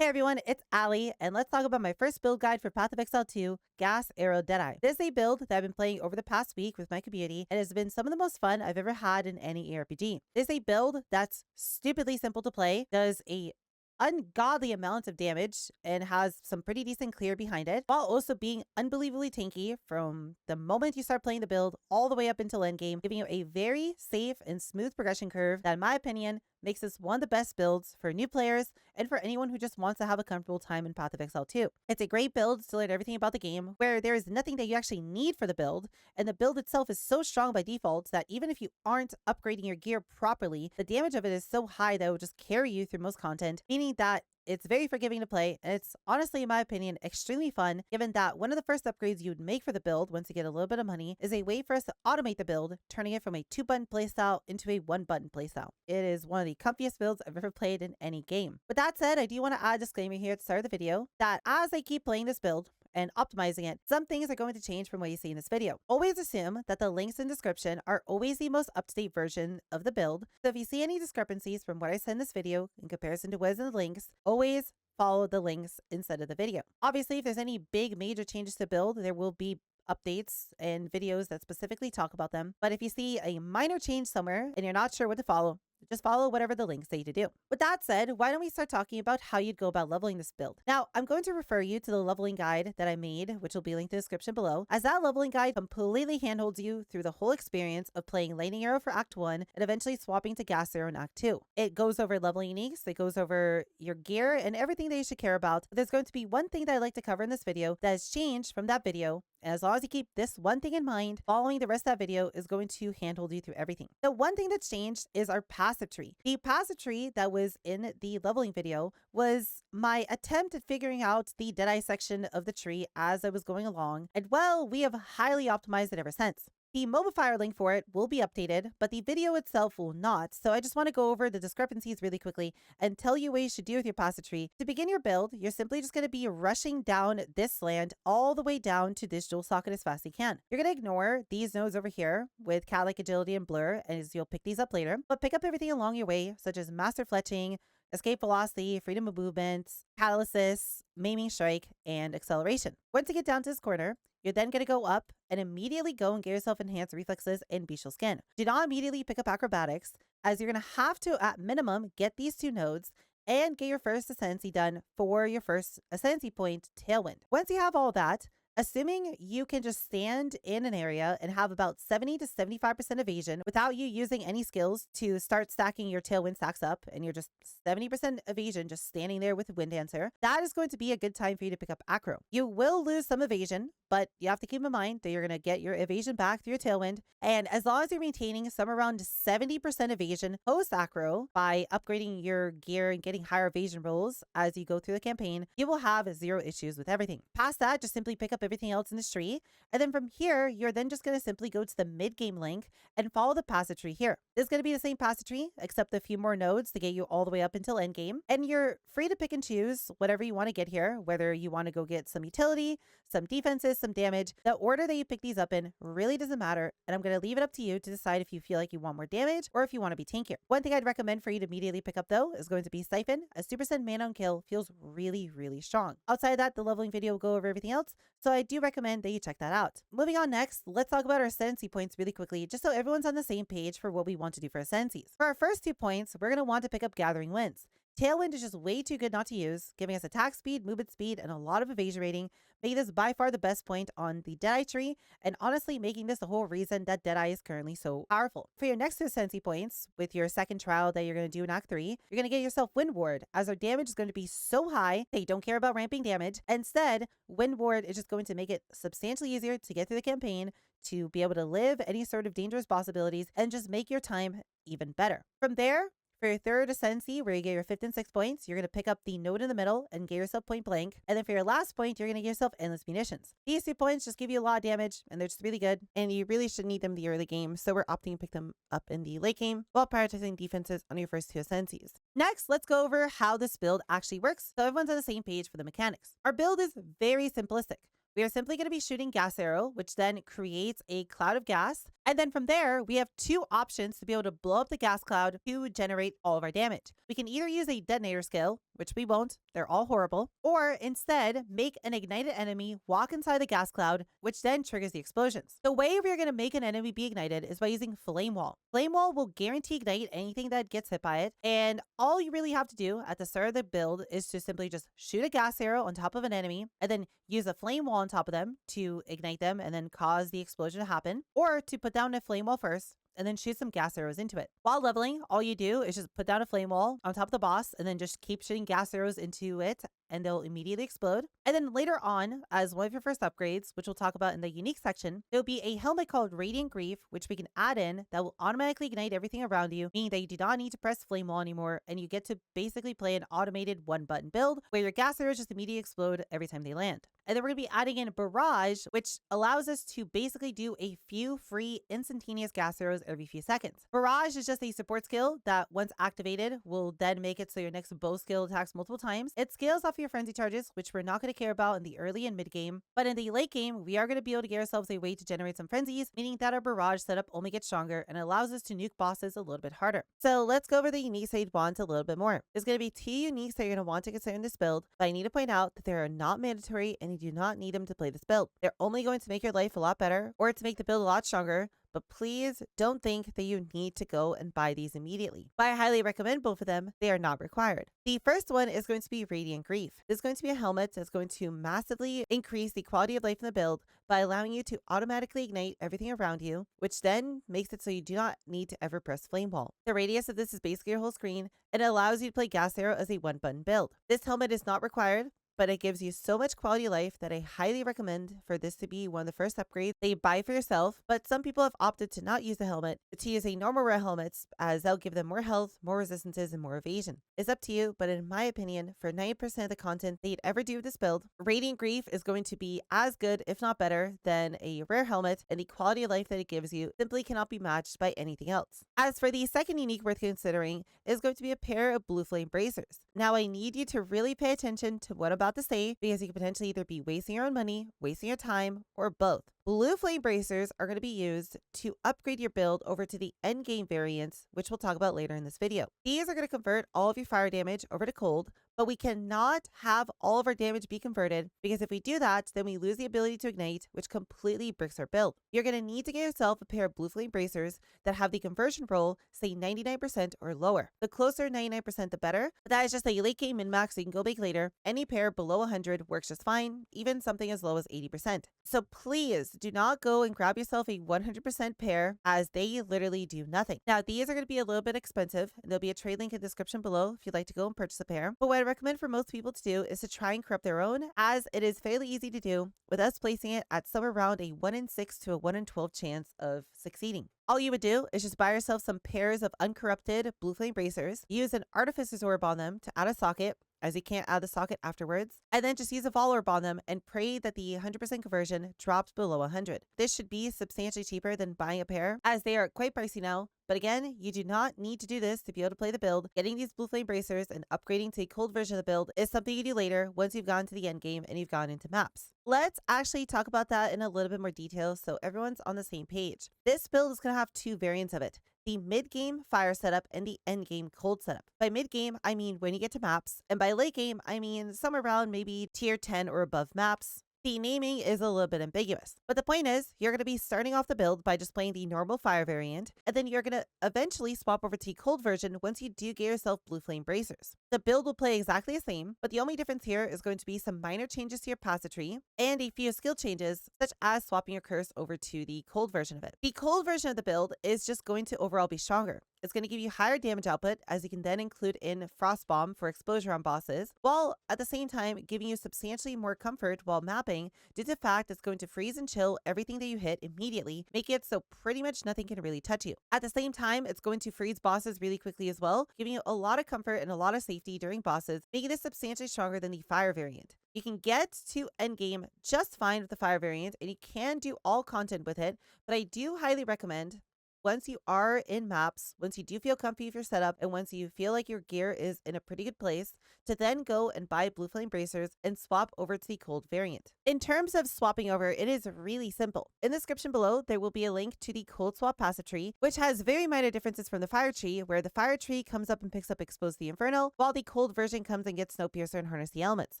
Hey everyone, it's Allie, and let's talk about my first build guide for Path of Exile 2, Gas Arrow Deadeye. This is a build that I've been playing over the past week with my community, and has been some of the most fun I've ever had in any ARPG. This is a build that's stupidly simple to play, does a ungodly amount of damage, and has some pretty decent clear behind it, while also being unbelievably tanky from the moment you start playing the build all the way up until endgame, giving you a very safe and smooth progression curve that, in my opinion, makes this one of the best builds for new players and for anyone who just wants to have a comfortable time in Path of Exile 2. It's a great build to learn everything about the game, where there is nothing that you actually need for the build, and the build itself is so strong by default that even if you aren't upgrading your gear properly, the damage of it is so high that it will just carry you through most content, meaning that it's very forgiving to play, and it's honestly, in my opinion, extremely fun, given that one of the first upgrades you would make for the build once you get a little bit of money is a way for us to automate the build, turning it from a 2-button playstyle into a 1-button playstyle. It is one of the comfiest builds I've ever played in any game. With that said, I do want to add a disclaimer here at the start of the video that as I keep playing this build and optimizing it, some things are going to change from what you see in this video. Always assume that the links in description are always the most up-to-date version of the build. So if you see any discrepancies from what I said in this video in comparison to what is in the links, always follow the links instead of the video. Obviously, if there's any big major changes to build, there will be updates and videos that specifically talk about them. But if you see a minor change somewhere and you're not sure what to follow, just follow whatever the links say to do. With that said, why don't we start talking about how you'd go about leveling this build? Now, I'm going to refer you to the leveling guide that I made, which will be linked in the description below, as that leveling guide completely handholds you through the whole experience of playing Lightning Arrow for Act 1 and eventually swapping to Gas Arrow in Act 2. It goes over leveling uniques, it goes over your gear and everything that you should care about. But there's going to be one thing that I'd like to cover in this video that has changed from that video. And as long as you keep this one thing in mind, following the rest of that video is going to handhold you through everything. The one thing that's changed is our passive tree. The passive tree that was in the leveling video was my attempt at figuring out the Deadeye section of the tree as I was going along. And well, we have highly optimized it ever since. The mobile fire link for it will be updated, but the video itself will not. So I just want to go over the discrepancies really quickly and tell you what you should do with your passive tree. To begin your build, you're simply just going to be rushing down this land all the way down to this dual socket as fast as you can. You're going to ignore these nodes over here with cat-like agility and blur, as you'll pick these up later, but pick up everything along your way, such as master fletching, escape velocity, freedom of movement, catalysis, maiming strike, and acceleration. Once you get down to this corner, you're then going to go up and immediately go and get yourself enhanced reflexes and bestial skin. Do not immediately pick up acrobatics, as you're going to have to, at minimum, get these 2 nodes and get your first Ascendancy done for your first Ascendancy point, Tailwind. Once you have all that, assuming you can just stand in an area and have about 70 to 75% evasion without you using any skills to start stacking your Tailwind stacks up, and you're just 70% evasion just standing there with Wind Dancer, that is going to be a good time for you to pick up Acro. You will lose some evasion, but you have to keep in mind that you're going to get your evasion back through your Tailwind. And as long as you're maintaining some around 70% evasion post Acro by upgrading your gear and getting higher evasion rolls as you go through the campaign, you will have 0 issues with everything. Past that, just simply pick up everything else in this tree. And then from here, you're then just going to simply go to the mid-game link and follow the passive tree here. This is going to be the same passive tree, except a few more nodes to get you all the way up until endgame. And you're free to pick and choose whatever you want to get here, whether you want to go get some utility, some defenses, some damage. The order that you pick these up in really doesn't matter, and I'm going to leave it up to you to decide if you feel like you want more damage or if you want to be tankier. One thing I'd recommend for you to immediately pick up, though, is going to be Siphon. A 2% mana on kill feels really, really strong. Outside of that, the leveling video will go over everything else, so I do recommend that you check that out. Moving on next, let's talk about our Ascendancy points really quickly, just so everyone's on the same page for what we want to do for Ascendancies. For our first 2 points, we're going to want to pick up Gathering Winds. Tailwind is just way too good not to use, giving us attack speed, movement speed, and a lot of evasion rating, making this by far the best point on the Deadeye tree, and honestly making this the whole reason that Deadeye is currently so powerful. For your next 2 Ascendancy points, with your second trial that you're going to do in Act 3, you're going to get yourself Wind Ward, as our damage is going to be so high that you don't care about ramping damage. Instead, Wind Ward is just going to make it substantially easier to get through the campaign, to be able to live any sort of dangerous possibilities, and just make your time even better. From there, for your third Ascendancy, where you get your 5th and 6th points, you're going to pick up the node in the middle and get yourself Point Blank. And then for your last point, you're going to get yourself Endless Munitions. These 2 points just give you a lot of damage, and they're just really good. And you really should need them in the early game, so we're opting to pick them up in the late game while prioritizing defenses on your first 2 Ascendancies. Next, let's go over how this build actually works, so everyone's on the same page for the mechanics. Our build is very simplistic. We are simply going to be shooting Gas Arrow, which then creates a cloud of gas. And then from there, we have 2 options to be able to blow up the gas cloud to generate all of our damage. We can either use a detonator skill, which we won't, they're all horrible, or instead make an ignited enemy walk inside the gas cloud, which then triggers the explosions. The way we're going to make an enemy be ignited is by using Flame Wall. Flame Wall will guarantee ignite anything that gets hit by it, and all you really have to do at the start of the build is to simply just shoot a gas arrow on top of an enemy and then use a flame wall on top of them to ignite them and then cause the explosion to happen, or to put down a flame wall first and then shoot some gas arrows into it. While leveling, all you do is just put down a flame wall on top of the boss and then just keep shooting gas arrows into it and they'll immediately explode. And then later on, as one of your first upgrades, which we'll talk about in the unique section, there'll be a helmet called Radiant Grief, which we can add in that will automatically ignite everything around you, meaning that you do not need to press flame wall anymore, and you get to basically play an automated one-button build where your gas arrows just immediately explode every time they land. And then we're going to be adding in Barrage, which allows us to basically do a few free instantaneous gas arrows every few seconds. Barrage is just a support skill that once activated will then make it so your next bow skill attacks multiple times. It scales off your frenzy charges, which we're not going to care about in the early and mid game, but in the late game, we are going to be able to get ourselves a way to generate some frenzies, meaning that our Barrage setup only gets stronger and allows us to nuke bosses a little bit harder. So let's go over the unique sage wands a little bit more. There's going to be 2 uniques that you're going to want to consider in this build, but I need to point out that they are not mandatory and you do not need them to play this build. They're only going to make your life a lot better or to make the build a lot stronger, but please don't think that you need to go and buy these immediately. But I highly recommend both of them. They are not required. The first one is going to be Radiant Grief. This is going to be a helmet that's going to massively increase the quality of life in the build by allowing you to automatically ignite everything around you, which then makes it so you do not need to ever press flame wall. The radius of this is basically your whole screen, and it allows you to play gas arrow as a one-button build. This helmet is not required, but it gives you so much quality of life that I highly recommend for this to be one of the first upgrades that you buy for yourself. But some people have opted to not use the helmet, but to use a normal rare helmet, as they'll give them more health, more resistances, and more evasion. It's up to you, but in my opinion, for 90% of the content that you'd ever do with this build, Radiant Grief is going to be as good, if not better, than a rare helmet, and the quality of life that it gives you simply cannot be matched by anything else. As for the second unique worth considering, is going to be a pair of Blueflame bracers. Now I need you to really pay attention to what I'm about to say, because you could potentially either be wasting your own money, wasting your time, or both. Blueflame bracers are going to be used to upgrade your build over to the endgame variants, which we'll talk about later in this video. These are going to convert all of your fire damage over to cold, but we cannot have all of our damage be converted, because if we do that, then we lose the ability to ignite, which completely bricks our build. You're going to need to get yourself a pair of Blueflame bracers that have the conversion roll, say 99% or lower. The closer 99% the better, but that is just a late game min-max, so you can go big later. Any pair below 100 works just fine, even something as low as 80%. So please do not go and grab yourself a 100% pair, as they literally do nothing. Now these are going to be a little bit expensive, and there'll be a trade link in the description below if you'd like to go and purchase a pair. But what I recommend for most people to do is to try and corrupt their own, as it is fairly easy to do, with us placing it at somewhere around a 1 in 6 to a 1 in 12 chance of succeeding. All you would do is just buy yourself some pairs of uncorrupted Blueflame bracers, use an Artificer's Orb on them to add a socket, as you can't add the socket afterwards, and then just use a Vol Orb on them and pray that the 100% conversion drops below 100. This should be substantially cheaper than buying a pair, as they are quite pricey now. But again, you do not need to do this to be able to play the build. Getting these Blueflame bracers and upgrading to a cold version of the build is something you do later once you've gone to the end game and you've gone into maps. Let's actually talk about that in a little bit more detail so everyone's on the same page. This build is going to have 2 variants of it: the mid-game fire setup and the end-game cold setup. By mid-game, I mean when you get to maps, and by late game, I mean somewhere around maybe tier 10 or above maps. The naming is a little bit ambiguous, but the point is you're going to be starting off the build by just playing the normal fire variant, and then you're going to eventually swap over to the cold version once you do get yourself Blueflame bracers. The build will play exactly the same, but the only difference here is going to be some minor changes to your passive tree and a few skill changes, such as swapping your curse over to the cold version of it. The cold version of the build is just going to overall be stronger. It's going to give you higher damage output, as you can then include in Frost Bomb for exposure on bosses, while at the same time giving you substantially more comfort while mapping, due to the fact it's going to freeze and chill everything that you hit immediately, making it so pretty much nothing can really touch you. At the same time, it's going to freeze bosses really quickly as well, giving you a lot of comfort and a lot of safety during bosses, making this substantially stronger than the fire variant. You can get to endgame just fine with the fire variant, and you can do all content with it, but I do highly recommend once you are in maps, once you do feel comfy with your setup, and once you feel like your gear is in a pretty good place, to then go and buy Blueflame bracers and swap over to the cold variant. In terms of swapping over, it is really simple. In the description below, there will be a link to the cold swap passive tree, which has very minor differences from the fire tree, where the fire tree comes up and picks up Expose the Inferno, while the cold version comes and gets Snowpiercer and Harness the Elements.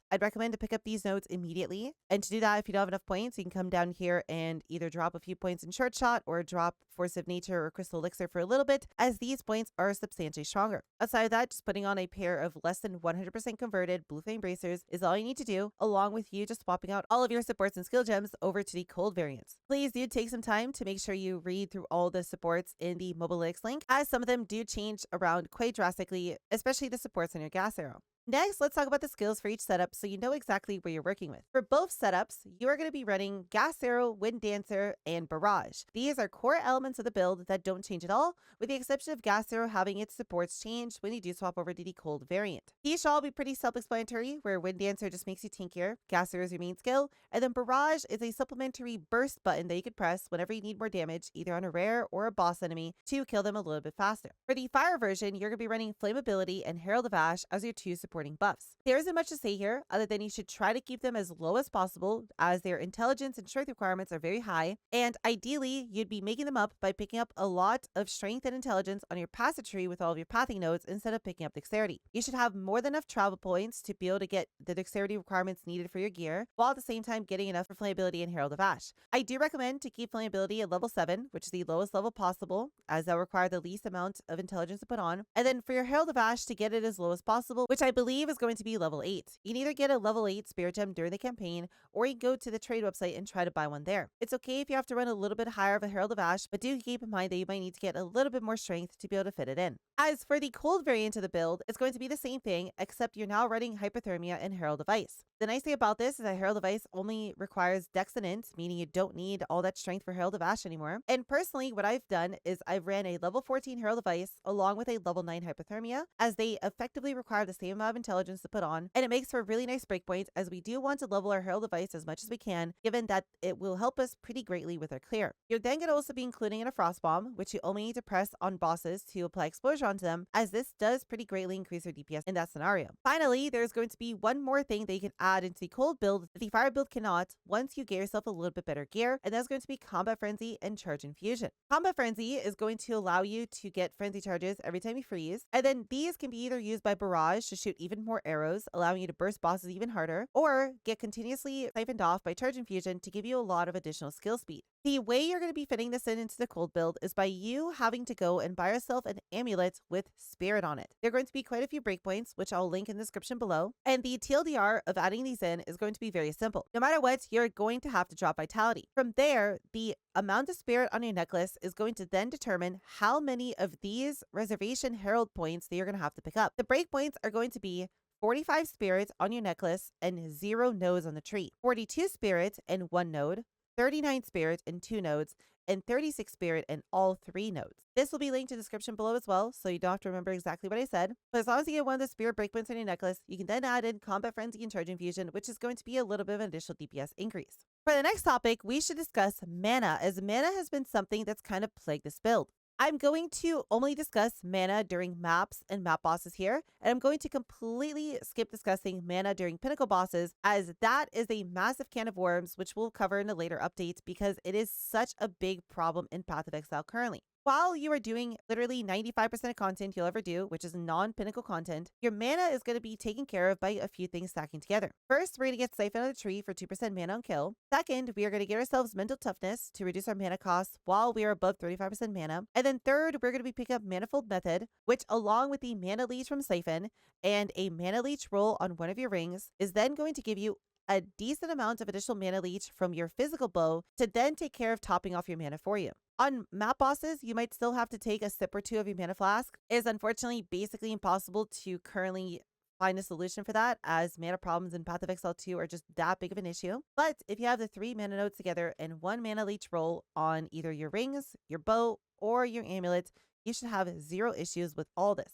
I'd recommend to pick up these nodes immediately, and to do that, if you don't have enough points, you can come down here and either drop a few points in Short Shot or drop Force of Nature or Crystal Elixir for a little bit, as these points are substantially stronger. Outside of that, just putting on a pair of less than 100% converted Blueflame bracers is all you need to do, along with you just swapping out all of your supports and skill gems over to the cold variants. Please do take some time to make sure you read through all the supports in the mobile link, as some of them do change around quite drastically, especially the supports on your gas arrow. Next, let's talk about the skills for each setup so you know exactly what you're working with. For both setups, you are going to be running Gas Arrow, Wind Dancer, and Barrage. These are core elements of the build that don't change at all, with the exception of Gas Arrow having its supports change when you do swap over to the cold variant. These should all be pretty self-explanatory, where Wind Dancer just makes you tankier, Gas Arrow is your main skill, and then Barrage is a supplementary burst button that you could press whenever you need more damage, either on a rare or a boss enemy, to kill them a little bit faster. For the fire version, you're going to be running Flammability and Herald of Ash as your two supporting buffs. There isn't much to say here other than you should try to keep them as low as possible, as their intelligence and strength requirements are very high, and ideally you'd be making them up by picking up a lot of strength and intelligence on your passive tree with all of your pathing nodes instead of picking up dexterity. You should have more than enough travel points to be able to get the dexterity requirements needed for your gear, while at the same time getting enough for Flammability and Herald of Ash. I do recommend to keep Flammability at level 7, which is the lowest level possible, as that will require the least amount of intelligence to put on, and then for your Herald of Ash to get it as low as possible, which I believe is going to be level 8. You can either get a level 8 spirit gem during the campaign, or you can go to the trade website and try to buy one there. It's okay if you have to run a little bit higher of a Herald of Ash, but do keep in mind that you might need to get a little bit more strength to be able to fit it in. As for the cold variant of the build, it's going to be the same thing, except you're now running Hypothermia and Herald of Ice. The nice thing about this is that Herald of Ice only requires Dex and Int, meaning you don't need all that strength for Herald of Ash anymore. And personally, what I've done is I've ran a level 14 Herald of Ice along with a level 9 Hypothermia, as they effectively require the same amount of intelligence to put on, and it makes for really nice breakpoints, as we do want to level our Herald of Ice as much as we can, given that it will help us pretty greatly with our clear. You're then going to also be including in a Frost Bomb, which you only need to press on bosses to apply exposure onto them, as this does pretty greatly increase your DPS in that scenario. Finally, there's going to be one more thing that you can add into the cold build that the fire build cannot, once you get yourself a little bit better gear, and that's going to be Combat Frenzy and Charge Infusion. Combat Frenzy is going to allow you to get frenzy charges every time you freeze, and then these can be either used by Barrage to shoot even more arrows, allowing you to burst bosses even harder, or get continuously siphoned off by Charge Infusion to give you a lot of additional skill speed. The way you're going to be fitting this into the cold build is by you having to go and buy yourself an amulet with spirit on it. There are going to be quite a few breakpoints, which I'll link in the description below, and the TLDR of adding these in is going to be very simple. No matter what, you're going to have to drop vitality. From there, the amount of spirit on your necklace is going to then determine how many of these Reservation Herald points that you're going to have to pick up. The breakpoints are going to be 45 spirits on your necklace and 0 nodes on the tree, 42 spirits and 1 node, 39 spirit and 2 nodes, and 36 spirit and all 3 nodes. This will be linked in the description below as well, so you don't have to remember exactly what I said. But as long as you get one of the spirit breakpoints on your necklace, you can then add in Combat Frenzy and Charge Infusion, which is going to be a little bit of an additional DPS increase. For the next topic, we should discuss mana, as mana has been something that's kind of plagued this build. I'm going to only discuss mana during maps and map bosses here, and I'm going to completely skip discussing mana during pinnacle bosses, as that is a massive can of worms, which we'll cover in a later update because it is such a big problem in Path of Exile currently. While you are doing literally 95% of content you'll ever do, which is non-pinnacle content, your mana is going to be taken care of by a few things stacking together. First, we're going to get Siphon on the tree for 2% mana on kill. Second, we are going to get ourselves Mental Toughness to reduce our mana costs while we are above 35% mana. And then third, we're going to be picking up Manifold Method, which along with the Mana Leech from Siphon and a Mana Leech roll on one of your rings is then going to give you a decent amount of additional mana leech from your physical bow to then take care of topping off your mana for you. On map bosses, you might still have to take a sip or two of your mana flask. It is unfortunately basically impossible to currently find a solution for that, as mana problems in Path of Exile 2 are just that big of an issue. But if you have the 3 mana nodes together and 1 mana leech roll on either your rings, your bow, or your amulet, you should have 0 issues with all this.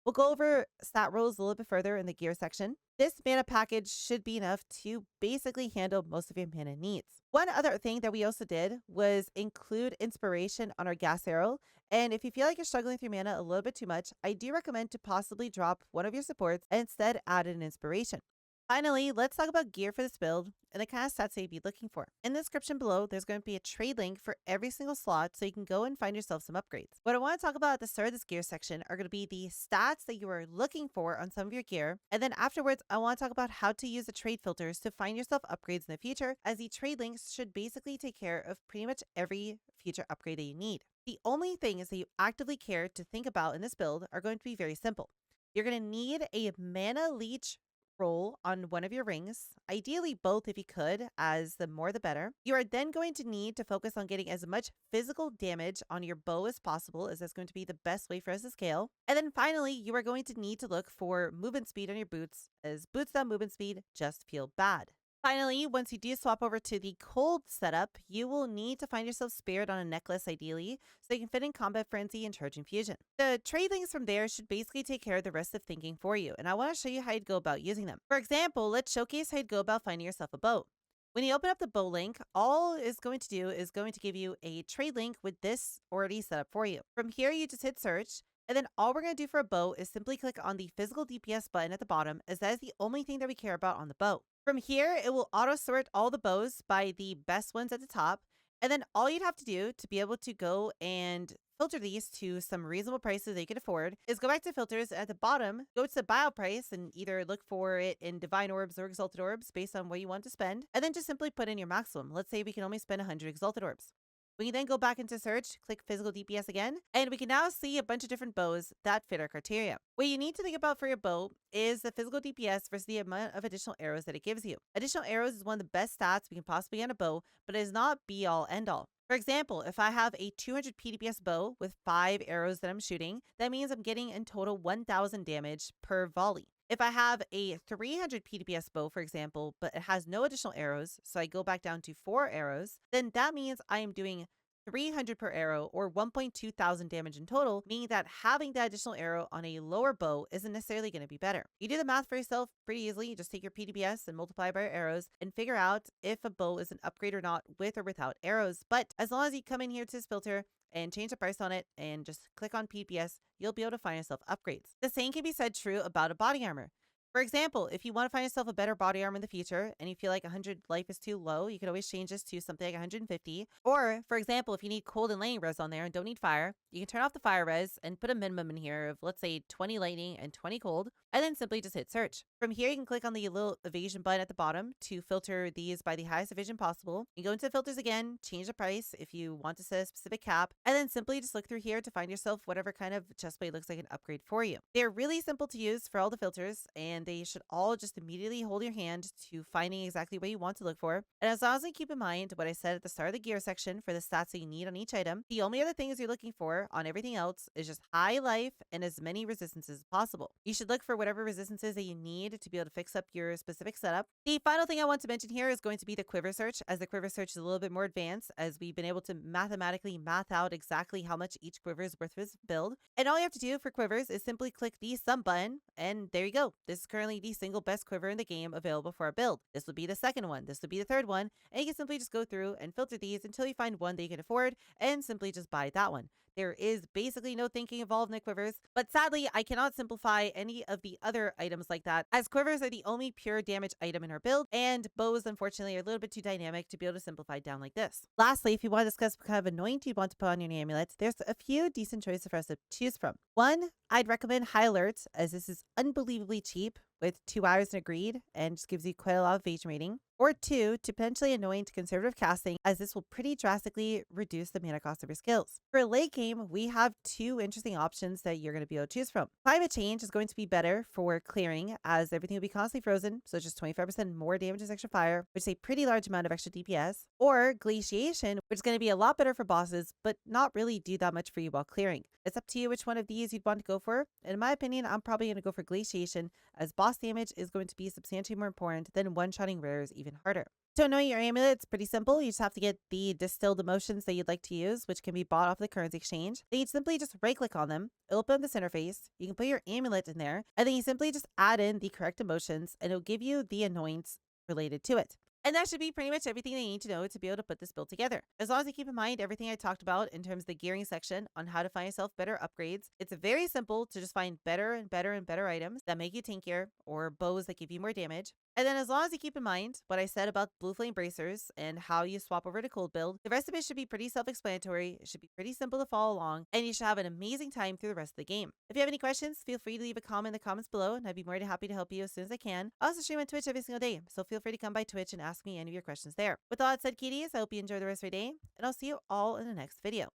We'll go over stat rolls a little bit further in the gear section. This mana package should be enough to basically handle most of your mana needs. One other thing that we also did was include inspiration on our gas arrow. And if you feel like you're struggling with your mana a little bit too much, I do recommend to possibly drop one of your supports and instead add an inspiration. Finally, let's talk about gear for this build and the kind of stats that you'd be looking for. In the description below, there's going to be a trade link for every single slot so you can go and find yourself some upgrades. What I want to talk about at the start of this gear section are going to be the stats that you are looking for on some of your gear. And then afterwards, I want to talk about how to use the trade filters to find yourself upgrades in the future, as the trade links should basically take care of pretty much every future upgrade that you need. The only things that you actively care to think about in this build are going to be very simple. You're going to need a mana leech roll on one of your rings, ideally both if you could, as the more the better. You are then going to need to focus on getting as much physical damage on your bow as possible, as that's going to be the best way for us to scale. And then finally, you are going to need to look for movement speed on your boots, as boots without movement speed just feel bad. Finally, once you do swap over to the cold setup, you will need to find yourself spared on a necklace ideally, so you can fit in Combat Frenzy and Charge Infusion. The trade links from there should basically take care of the rest of thinking for you, and I want to show you how you'd go about using them. For example, let's showcase how you'd go about finding yourself a bow. When you open up the bow link, all it's going to do is going to give you a trade link with this already set up for you. From here, you just hit search. And then all we're going to do for a bow is simply click on the physical DPS button at the bottom, as that is the only thing that we care about on the bow. From here, it will auto sort all the bows by the best ones at the top. And then all you'd have to do to be able to go and filter these to some reasonable prices that you can afford is go back to filters at the bottom, go to the buyout price and either look for it in Divine Orbs or Exalted Orbs based on what you want to spend. And then just simply put in your maximum. Let's say we can only spend 100 Exalted Orbs. We can then go back into search, click physical DPS again, and we can now see a bunch of different bows that fit our criteria. What you need to think about for your bow is the physical DPS versus the amount of additional arrows that it gives you. Additional arrows is one of the best stats we can possibly get on a bow, but it is not be all end all. For example, if I have a 200 PDPS bow with 5 arrows that I'm shooting, that means I'm getting in total 1000 damage per volley. If I have a 300 PDPS bow, for example, but it has no additional arrows, so I go back down to 4 arrows, then that means I am doing 300 per arrow or 1.2 thousand damage in total, meaning that having that additional arrow on a lower bow isn't necessarily going to be better. You do the math for yourself pretty easily. You just take your PDPS and multiply by your arrows and figure out if a bow is an upgrade or not with or without arrows. But as long as you come in here to this filter and change the price on it and just click on PDPS, you'll be able to find yourself upgrades. The same can be said true about a body armor. For example, if you want to find yourself a better body armor in the future and you feel like 100 life is too low, you can always change this to something like 150. Or, for example, if you need cold and lightning res on there and don't need fire, you can turn off the fire res and put a minimum in here of, let's say, 20 lightning and 20 cold, and then simply just hit search. From here, you can click on the little evasion button at the bottom to filter these by the highest evasion possible. You go into filters again, change the price if you want to set a specific cap, and then simply just look through here to find yourself whatever kind of chestplate looks like an upgrade for you. They're really simple to use for all the filters, and they should all just immediately hold your hand to finding exactly what you want to look for. And as long as you keep in mind what I said at the start of the gear section for the stats that you need on each item, the only other things you're looking for on everything else is just high life and as many resistances as possible. You should look for whatever resistances that you need to be able to fix up your specific setup. The final thing I want to mention here is going to be the Quiver search, as the Quiver search is a little bit more advanced, as we've been able to mathematically math out exactly how much each quiver is worth of its build. And all you have to do for quivers is simply click the sum button, and there you go. This is currently the single best quiver in the game available for our build. This would be the second one, this would be the third one, and you can simply just go through and filter these until you find one that you can afford and simply just buy that one. There is basically no thinking involved in the quivers, but sadly, I cannot simplify any of the other items like that, as quivers are the only pure damage item in our build, and bows, unfortunately, are a little bit too dynamic to be able to simplify down like this. Lastly, if you want to discuss what kind of anoint you want to put on your new amulet, there's a few decent choices for us to choose from. One, I'd recommend High Alert, as this is unbelievably cheap with 2 hours in a greed and just gives you quite a lot of evasion rating. Or 2, to potentially anoint conservative casting, as this will pretty drastically reduce the mana cost of your skills. For late game, we have 2 interesting options that you're going to be able to choose from. Climate Change is going to be better for clearing, as everything will be constantly frozen, so just 25% more damage as extra fire, which is a pretty large amount of extra DPS. Or Glaciation, which is going to be a lot better for bosses, but not really do that much for you while clearing. It's up to you which one of these you'd want to go for. In my opinion, I'm probably going to go for Glaciation, as boss boss damage is going to be substantially more important than one-shotting rares even harder. To anoint your amulet, it's pretty simple. You just have to get the distilled emotions that you'd like to use, which can be bought off the currency exchange. Then you simply just right-click on them, it'll open up this interface. You can put your amulet in there, and then you simply just add in the correct emotions, and it'll give you the anoints related to it. And that should be pretty much everything they need to know to be able to put this build together. As long as you keep in mind everything I talked about in terms of the gearing section on how to find yourself better upgrades, it's very simple to just find better and better and better items that make you tankier or bows that give you more damage. And then as long as you keep in mind what I said about Blueflame bracers and how you swap over to cold build, the rest of it should be pretty self-explanatory. It should be pretty simple to follow along, and you should have an amazing time through the rest of the game. If you have any questions, feel free to leave a comment in the comments below, and I'd be more than happy to help you as soon as I can. I also stream on Twitch every single day, so feel free to come by Twitch and ask me any of your questions there. With all that said, kitties, I hope you enjoy the rest of your day, and I'll see you all in the next video.